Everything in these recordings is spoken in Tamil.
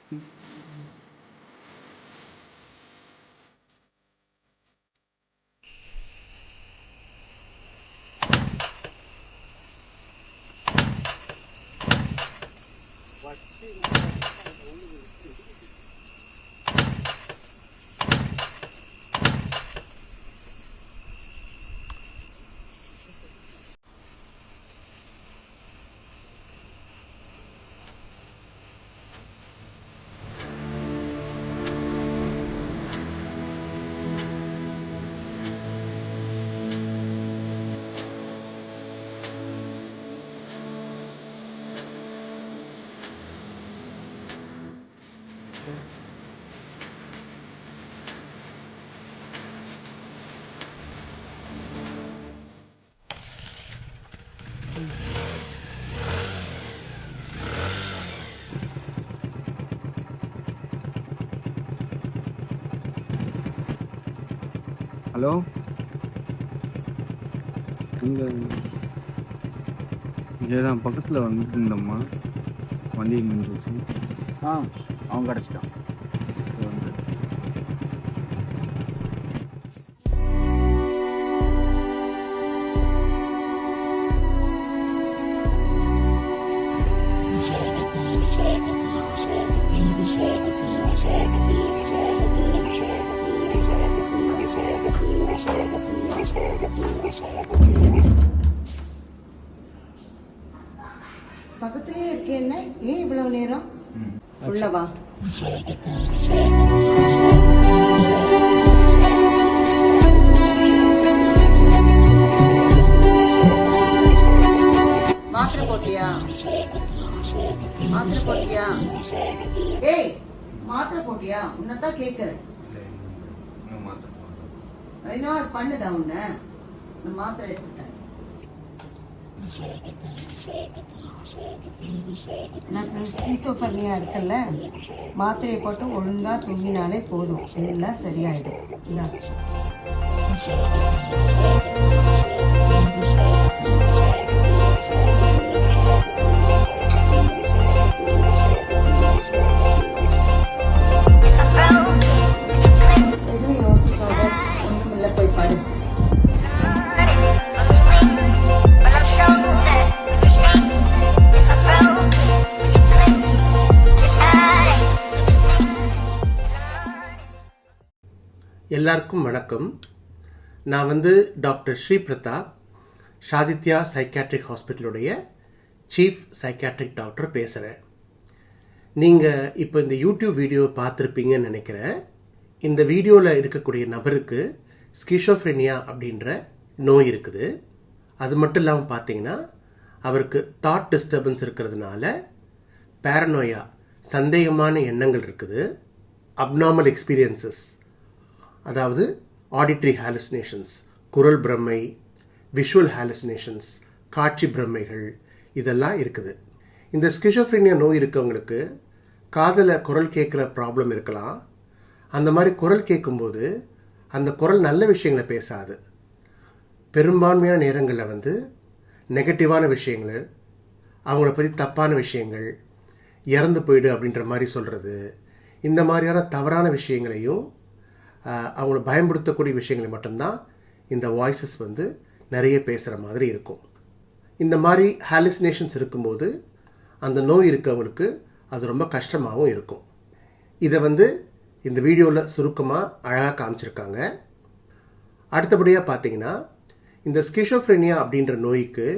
ஹலோ, இங்கே இங்கே தான் பக்கத்தில் வந்துருந்தம்மா, வண்டி நின்றுச்சு. அவன் கிடச்சிட்டான். பக்கத்துலயே இருக்கேன், ஏன் இவ்வளவு நேரம்? உள்ளவா மாத்திரை போட்டியா? மாத்திரை போட்டியா? ஏய், மாத்திரை போட்டியா? உன்னதான் கேக்குறேன். அது பண்ணுதா உன்ன? மாத்திரை எடுத்துட்டேன். எனக்கு ஸ்கிசோஃப்ரெனியா இருக்குல்ல, மாத்திரையை போட்டு ஒழுங்கா தூங்கினாலே போதும், எல்லாம் சரியாயிடும். எதுவும் யோசிக்காத, ஒன்றும் இல்லை, போய் பாரு. எல்லாருக்கும் வணக்கம். நான் டாக்டர் ஸ்ரீ பிரதாப், ஷாதித்யா சைக்காட்ரிக் ஹாஸ்பிட்டலுடைய சீஃப் சைக்காட்ரிக் டாக்டர் பேசுகிறேன். நீங்கள் இப்போ இந்த யூடியூப் வீடியோ பார்த்துருப்பீங்கன்னு நினைக்கிறேன். இந்த வீடியோவில் இருக்கக்கூடிய நபருக்கு ஸ்கிசோஃப்ரெனியா அப்படின்ற நோய் இருக்குது. அது மட்டும் இல்லாமல் பார்த்தீங்கன்னா அவருக்கு தாட் டிஸ்டர்பன்ஸ் இருக்கிறதுனால பேரனோயா, சந்தேகமான எண்ணங்கள் இருக்குது, அப்நார்மல் எக்ஸ்பீரியன்சஸ், அதாவது ஆடிட்ரி ஹாலுசினேஷன்ஸ், குரல் பிரம்மை, விஷுவல் ஹாலுசினேஷன்ஸ், காட்சி பிரம்மைகள் இதெல்லாம் இருக்குது. இந்த ஸ்கிசோஃப்ரெனியா நோய் இருக்கவங்களுக்கு காதில் குரல் கேட்குற ப்ராப்ளம் இருக்கலாம். அந்த மாதிரி குரல் கேட்கும்போது அந்த குரல் நல்ல விஷயங்களை பேசாது. பெரும்பான்மையான நேரங்களில் நெகட்டிவான விஷயங்கள், அவங்கள பற்றி தப்பான விஷயங்கள், இறந்து போயிடு அப்படின்ற மாதிரி சொல்கிறது, இந்த மாதிரியான தவறான விஷயங்களையும் அவங்கள பயன்படுத்தக்கூடிய விஷயங்களை மட்டும்தான் இந்த வாய்ஸஸ் நிறைய பேசுகிற மாதிரி இருக்கும். இந்த மாதிரி ஹாலுசினேஷன்ஸ் இருக்கும்போது அந்த நோய் இருக்கவங்களுக்கு அது ரொம்ப கஷ்டமாகவும் இருக்கும். இதை இந்த வீடியோவில் சுருக்கமாக அழகாக காமிச்சிருக்காங்க. அடுத்தபடியாக பார்த்தீங்கன்னா இந்த ஸ்கிசோஃப்ரெனியா அப்படின்ற நோய்க்கு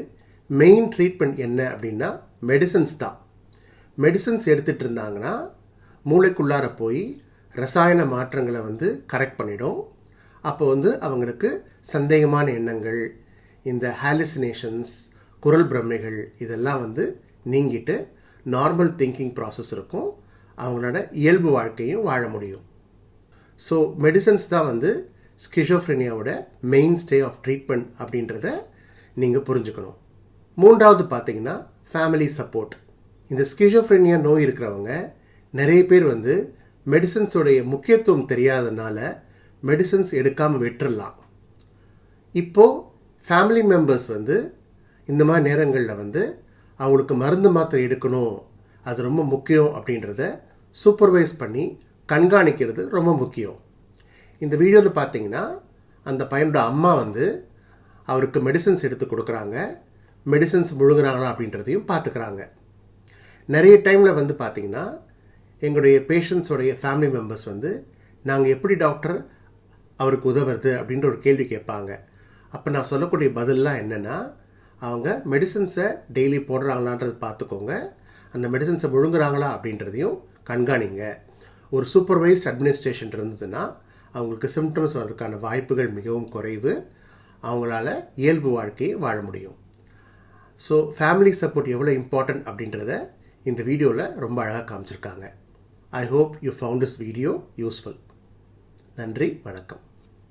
மெயின் ட்ரீட்மெண்ட் என்ன அப்படின்னா மெடிசன்ஸ் தான். மெடிசன்ஸ் எடுத்துகிட்டு இருந்தாங்கன்னா மூளைக்குள்ளார போய் ரசாயன மாற்றங்களை கரெக்ட் பண்ணிடும். அப்போ அவங்களுக்கு சந்தேகமான எண்ணங்கள், இந்த ஹாலுசினேஷன்ஸ், குரல் பிரம்மைகள் இதெல்லாம் நீங்கிட்டு நார்மல் திங்கிங் ப்ராசஸ் இருக்கும். அவங்களோட இயல்பு வாழ்க்கையும் வாழ முடியும். ஸோ மெடிசன்ஸ் தான் ஸ்கிசோஃப்ரெனியாவோட மெயின் ஸ்டே ஆஃப் ட்ரீட்மெண்ட் அப்படின்றத நீங்கள் புரிஞ்சுக்கணும். மூன்றாவது பார்த்தீங்கன்னா ஃபேமிலி சப்போர்ட். இந்த ஸ்கிசோஃப்ரெனியா நோய் இருக்கிறவங்க நிறைய பேர் மெடிசன்ஸோடைய முக்கியத்துவம் தெரியாதனால மெடிசன்ஸ் எடுக்காமல் விட்டுறலாம். இப்போது ஃபேமிலி மெம்பர்ஸ் இந்த மாதிரி நேரங்களில் அவங்களுக்கு மருந்து மாத்திரை எடுக்கணும், அது ரொம்ப முக்கியம் அப்படின்றத சூப்பர்வைஸ் பண்ணி கண்காணிக்கிறது ரொம்ப முக்கியம். இந்த வீடியோவில் பார்த்தீங்கன்னா அந்த பையனோட அம்மா வந்து அவருக்கு மெடிசன்ஸ் எடுத்து கொடுக்குறாங்க, மெடிசன்ஸ் முழுங்குறாங்களா அப்படின்றதையும் பார்த்துக்கிறாங்க. நிறைய டைமில் வந்து பார்த்திங்கன்னா எங்களுடைய பேஷண்ட்ஸோடைய ஃபேமிலி மெம்பர்ஸ் வந்து நாங்கள் எப்படி டாக்டர் அவருக்கு உதவுறது அப்படின்ற ஒரு கேள்வி கேட்பாங்க. அப்போ நான் சொல்லக்கூடிய பதிலெலாம் என்னென்னா, அவங்க மெடிசன்ஸை டெய்லி போடுறாங்களான்றது பார்த்துக்கோங்க, அந்த மெடிசன்ஸை முழுங்குறாங்களா அப்படின்றதையும் கண்காணிங்க. ஒரு சூப்பர்வைஸ்ட் அட்மினிஸ்ட்ரேஷன் இருந்ததுன்னா அவங்களுக்கு சிம்டம்ஸ் வர்றதுக்கான வாய்ப்புகள் மிகவும் குறைவு, அவங்களால இயல்பு வாழ்க்கையை வாழ முடியும். ஸோ ஃபேமிலி சப்போர்ட் எவ்வளோ இம்பார்ட்டன்ட் அப்படின்றத இந்த வீடியோவில் ரொம்ப அழகாக காமிச்சிருக்காங்க. I hope you found this video useful. நன்றி, வணக்கம்.